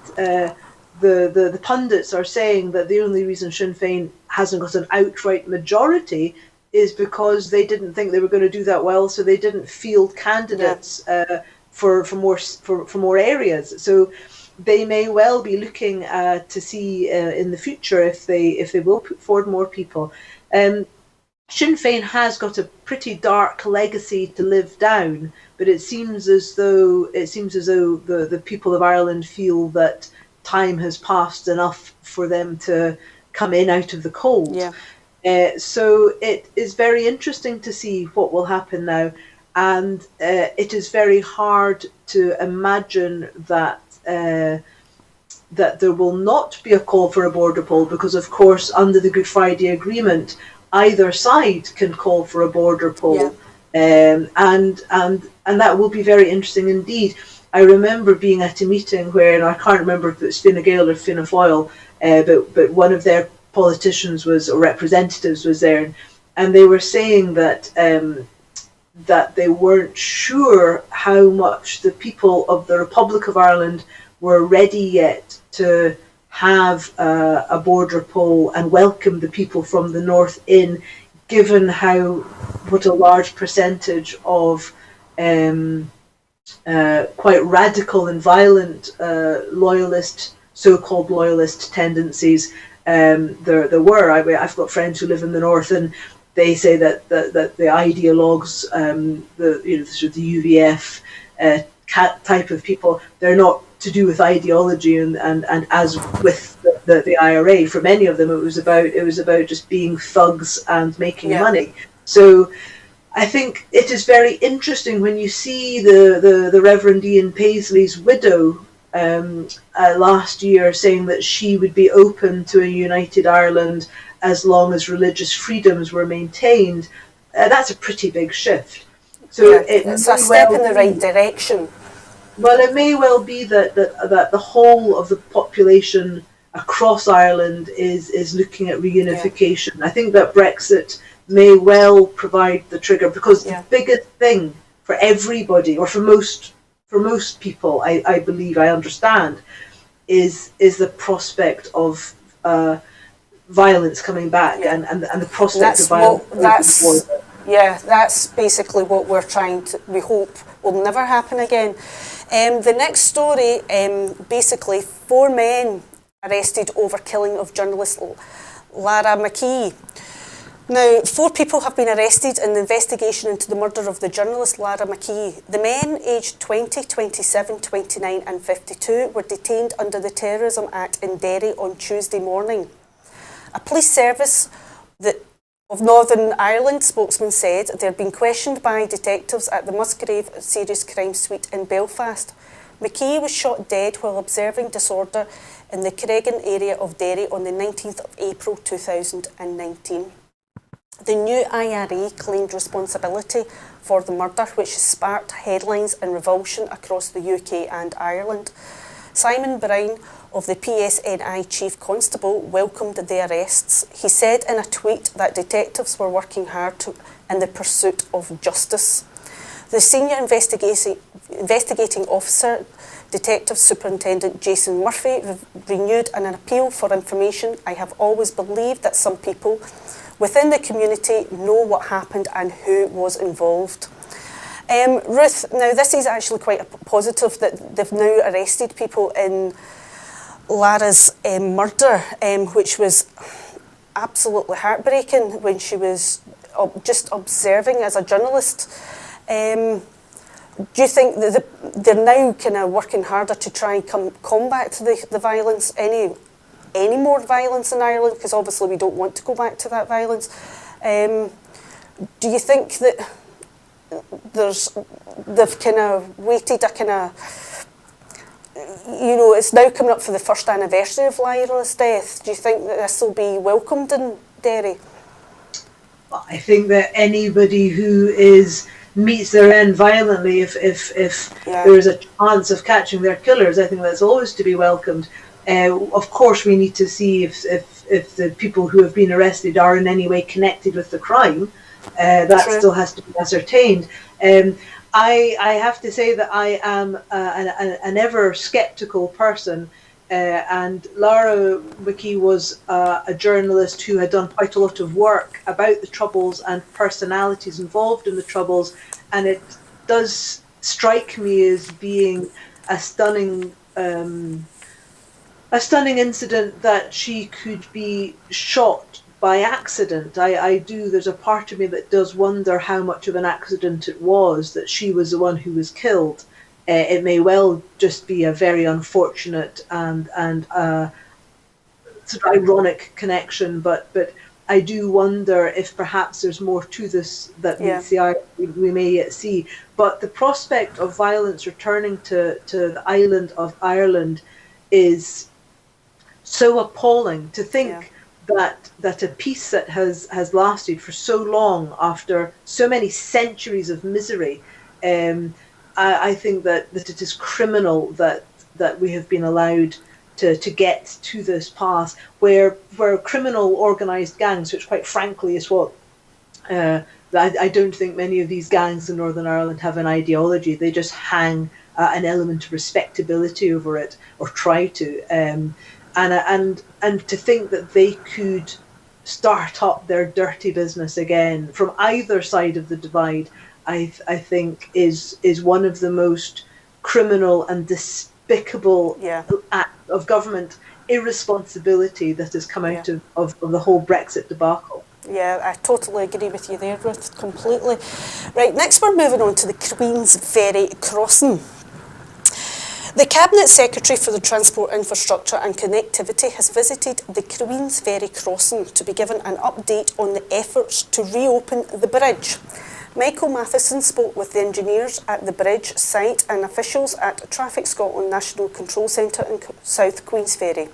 the pundits are saying that the only reason Sinn Féin hasn't got an outright majority is because they didn't think they were going to do that well, so they didn't field candidates for more areas. So they may well be looking to see in the future if they will put forward more people. Sinn Féin has got a pretty dark legacy to live down, but it seems as though the people of Ireland feel that time has passed enough for them to come in out of the cold. Yeah. So it is very interesting to see what will happen now, and it is very hard to imagine that that there will not be a call for a border poll, because of course under the Good Friday Agreement either side can call for a border poll. Yeah. And that will be very interesting indeed. I remember being at a meeting where, and I can't remember if it's Fine Gael or Fianna Fáil, but one of their politicians or representatives was there, and they were saying that that they weren't sure how much the people of the Republic of Ireland were ready yet to have a border poll and welcome the people from the north in, given what a large percentage of quite radical and violent so-called loyalist tendencies there were. I've got friends who live in the north, and they say that the ideologues, the UVF type of people, they're not to do with ideology, and as with the IRA, for many of them it was about just being thugs and making money. So I think it is very interesting when you see the Reverend Ian Paisley's widow last year saying that she would be open to a united Ireland as long as religious freedoms were maintained. That's a pretty big shift. So it's a step in the right direction. Well, it may well be that the whole of the population across Ireland is looking at reunification. Yeah. I think that Brexit may well provide the trigger, because the biggest thing for everybody, or for most people, I believe, I understand, is the prospect of violence coming back, and the prospect of violence. That's basically what we hope will never happen again. The next story, basically 4 men arrested over killing of journalist Lyra McKee. Now, 4 people have been arrested in the investigation into the murder of the journalist Lyra McKee. The men, aged 20, 27, 29 and 52, were detained under the Terrorism Act in Derry on Tuesday morning. A police service of Northern Ireland spokesman said they had been questioned by detectives at the Musgrave Serious Crime Suite in Belfast. McKee was shot dead while observing disorder in the Cregan area of Derry on the 19th of April 2019. The new IRA claimed responsibility for the murder, which sparked headlines and revulsion across the UK and Ireland. Simon Brown of the PSNI Chief Constable welcomed the arrests. He said in a tweet that detectives were working hard in the pursuit of justice. The senior investigating officer, Detective Superintendent Jason Murphy, renewed an appeal for information. I have always believed that some people within the community know what happened and who was involved. Ruth, now this is actually quite a positive that they've now arrested people in Lyra's murder, which was absolutely heartbreaking when she was just observing as a journalist. Do you think that they're now kind of working harder to try and combat the violence, any more violence in Ireland? Because obviously we don't want to go back to that violence. Do you think that they've kind of waited a kind of, it's now coming up for the first anniversary of Lyra's death. Do you think that this will be welcomed in Derry? I think that anybody who meets their end violently, if there is a chance of catching their killers, I think that's always to be welcomed. Of course, we need to see if the people who have been arrested are in any way connected with the crime. That still has to be ascertained. I have to say that I am an ever sceptical person, and Lyra McKee was a journalist who had done quite a lot of work about the Troubles and personalities involved in the Troubles, and it does strike me as being a stunning incident that she could be shot by accident. There's a part of me that does wonder how much of an accident it was, that she was the one who was killed. It may well just be a very unfortunate and sort of ironic connection, but I do wonder if perhaps there's more to this that we may yet see. But the prospect of violence returning to the island of Ireland is so appalling. To think that a peace that has lasted for so long after so many centuries of misery, I think that it is criminal that we have been allowed to get to this path where criminal organised gangs, which quite frankly is what I don't think many of these gangs in Northern Ireland have an ideology. They just hang an element of respectability over it, or try to. And to think that they could start up their dirty business again from either side of the divide, I think is one of the most criminal and despicable acts of government irresponsibility that has come out of the whole Brexit debacle. Yeah, I totally agree with you there, Ruth, completely. Right, next we're moving on to the Queensferry crossing. The Cabinet Secretary for the Transport Infrastructure and Connectivity has visited the Queensferry crossing to be given an update on the efforts to reopen the bridge. Michael Matheson spoke with the engineers at the bridge site and officials at Traffic Scotland National Control Centre in South Queensferry.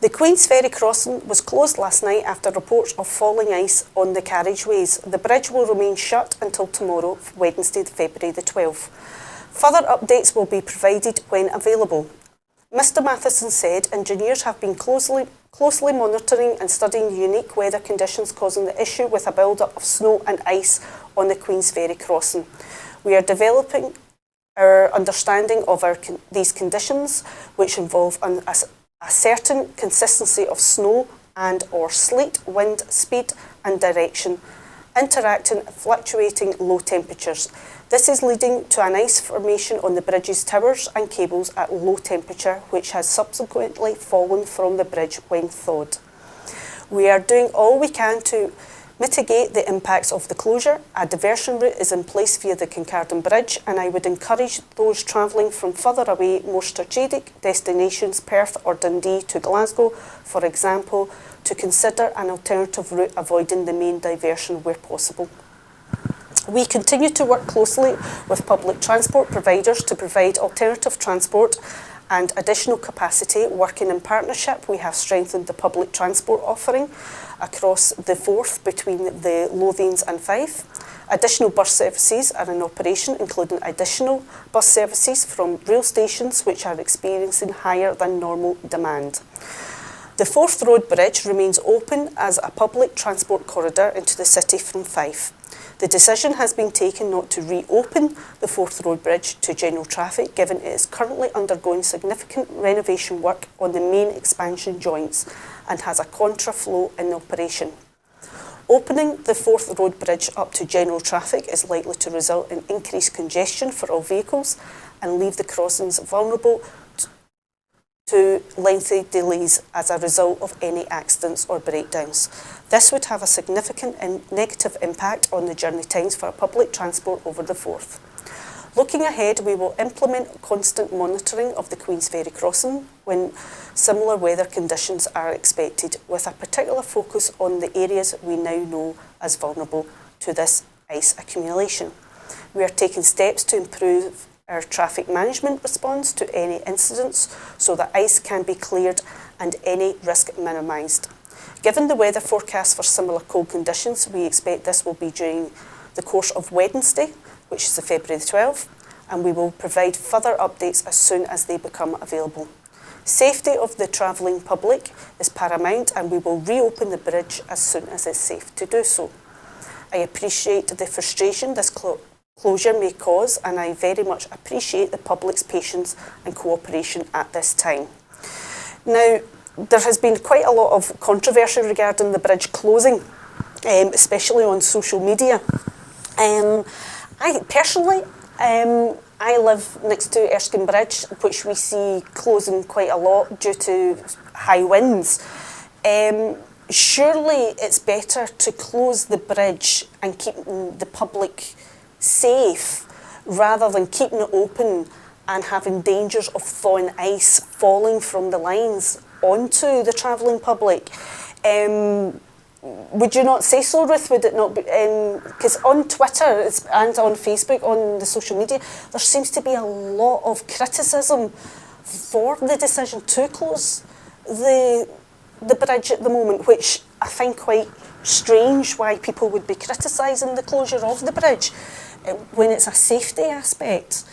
The Queensferry crossing was closed last night after reports of falling ice on the carriageways. The bridge will remain shut until tomorrow, Wednesday, February the 12th. Further updates will be provided when available. Mr Matheson said engineers have been closely monitoring and studying the unique weather conditions causing the issue with a build-up of snow and ice on the Queensferry crossing. We are developing our understanding of these conditions, which involve a certain consistency of snow and or sleet, wind, speed and direction, interacting fluctuating low temperatures. This is leading to an ice formation on the bridge's towers and cables at low temperature, which has subsequently fallen from the bridge when thawed. We are doing all we can to mitigate the impacts of the closure. A diversion route is in place via the Kincardine Bridge, and I would encourage those travelling from further away, more strategic destinations, Perth or Dundee to Glasgow, for example, to consider an alternative route avoiding the main diversion where possible. We continue to work closely with public transport providers to provide alternative transport and additional capacity. Working in partnership, we have strengthened the public transport offering across the Forth between the Lothians and Fife. Additional bus services are in operation, including additional bus services from rail stations which are experiencing higher than normal demand. The Forth Road Bridge remains open as a public transport corridor into the city from Fife. The decision has been taken not to reopen the Forth Road Bridge to general traffic, given it is currently undergoing significant renovation work on the main expansion joints and has a contraflow in operation. Opening the Forth Road Bridge up to general traffic is likely to result in increased congestion for all vehicles and leave the crossings vulnerable to lengthy delays as a result of any accidents or breakdowns. This would have a significant and negative impact on the journey times for public transport over the Forth. Looking ahead, we will implement constant monitoring of the Queensferry crossing when similar weather conditions are expected, with a particular focus on the areas we now know as vulnerable to this ice accumulation. We are taking steps to improve our traffic management response to any incidents so that ice can be cleared and any risk minimised. Given the weather forecast for similar cold conditions, we expect this will be during the course of Wednesday, which is the February the 12th, and we will provide further updates as soon as they become available. Safety of the travelling public is paramount, and we will reopen the bridge as soon as it's safe to do so. I appreciate the frustration this closure may cause, and I very much appreciate the public's patience and cooperation at this time. Now, there has been quite a lot of controversy regarding the bridge closing, especially on social media. I personally, I live next to Erskine Bridge, which we see closing quite a lot due to high winds. Surely it's better to close the bridge and keep the public safe rather than keeping it open and having dangers of thawing ice falling from the lines onto the travelling public. Would you not say so, Ruth? Would it not be? Because on Twitter and on Facebook, on the social media, there seems to be a lot of criticism for the decision to close the bridge at the moment, which I find quite strange why people would be criticising the closure of the bridge when it's a safety aspect.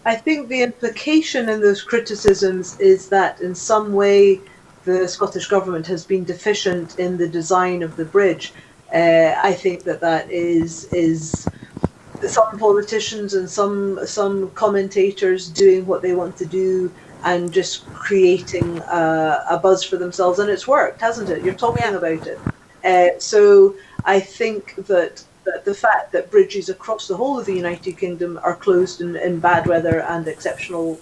I think the implication in those criticisms is that in some way the Scottish Government has been deficient in the design of the bridge. I think that is some politicians and some commentators doing what they want to do and just creating a buzz for themselves, and it's worked, hasn't it? You're talking about it. So I think that the fact that bridges across the whole of the United Kingdom are closed in bad weather and exceptional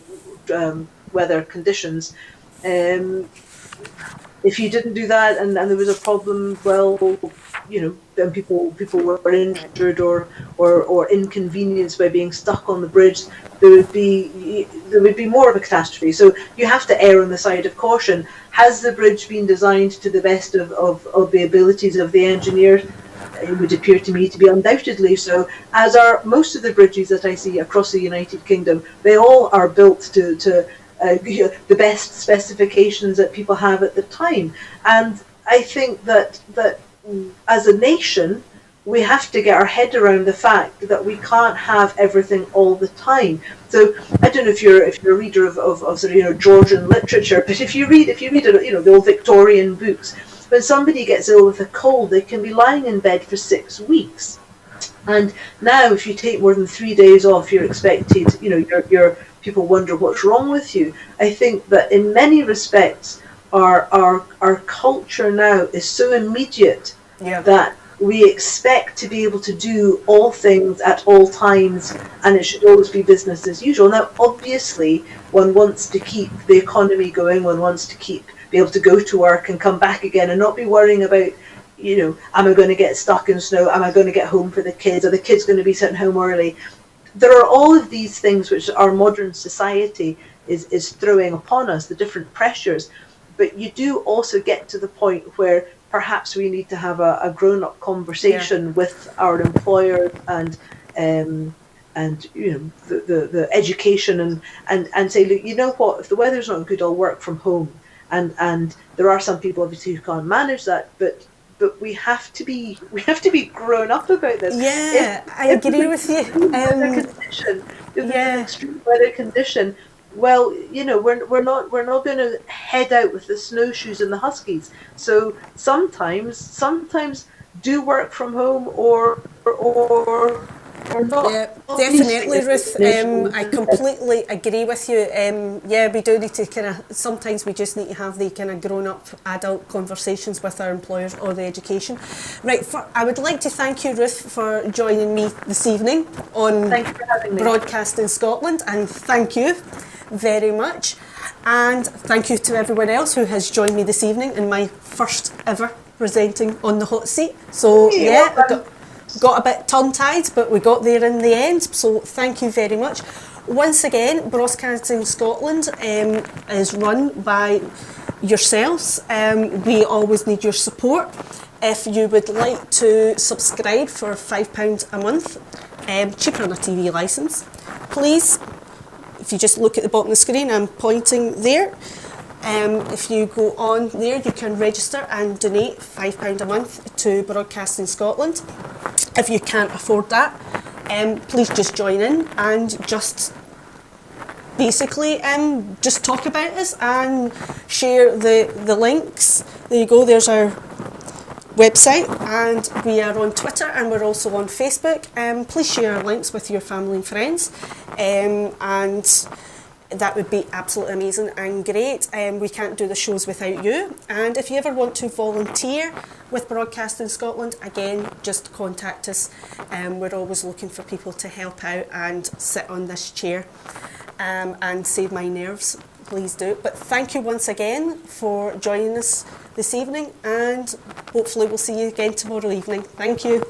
weather conditions, if you didn't do that and there was a problem, well, you know, then people were injured or inconvenienced by being stuck on the bridge, there would be more of a catastrophe. So you have to err on the side of caution. Has the bridge been designed to the best of the abilities of the engineers? It would appear to me to be undoubtedly so, as are most of the bridges that I see across the United Kingdom. They all are built to the best specifications that people have at the time. And I think that as a nation, we have to get our head around the fact that we can't have everything all the time. So I don't know if you're a reader of sort of, Georgian literature, but if you read the old Victorian books, when somebody gets ill with a cold, they can be lying in bed for 6 weeks. And now, if you take more than 3 days off, you're expected, your people wonder what's wrong with you. I think that in many respects, our culture now is so immediate that we expect to be able to do all things at all times, and it should always be business as usual. Now, obviously, one wants to keep the economy going, one wants to be able to go to work and come back again and not be worrying about, am I going to get stuck in snow? Am I going to get home for the kids? Are the kids going to be sent home early? There are all of these things which our modern society is throwing upon us, the different pressures. But you do also get to the point where perhaps we need to have a grown-up conversation with our employer and the education and say, look, you know what, if the weather's not good, I'll work from home. And there are some people obviously who can't manage that, but but we have to be grown up about this. Yeah, I If agree with you. If there's Yeah. an extreme weather condition, well, we're not going to head out with the snowshoes and the huskies. So sometimes do work from home or not. Yeah, definitely, Ruth. I completely agree with you. Yeah, we do need to sometimes we just need to have the kind of grown-up adult conversations with our employers or the education. Right, I would like to thank you, Ruth, for joining me this evening on Thank you for having me. Broadcasting Scotland, and thank you very much. And thank you to everyone else who has joined me this evening in my first ever presenting on the hot seat. So, got a bit tongue-tied, but we got there in the end, so thank you very much. Once again, Broadcasting Scotland is run by yourselves. We always need your support. If you would like to subscribe for £5 a month, cheaper than a TV licence, please, if you just look at the bottom of the screen, I'm pointing there. If you go on there, you can register and donate £5 a month to Broadcasting Scotland. If you can't afford that, please just join in and just basically just talk about us and share the links. There you go, there's our website, and we are on Twitter and we're also on Facebook. Please share our links with your family and friends, and that would be absolutely amazing and great. We can't do the shows without you. And if you ever want to volunteer with Broadcasting Scotland, again, just contact us. We're always looking for people to help out and sit on this chair and save my nerves. Please do. But thank you once again for joining us this evening, and hopefully we'll see you again tomorrow evening. Thank you.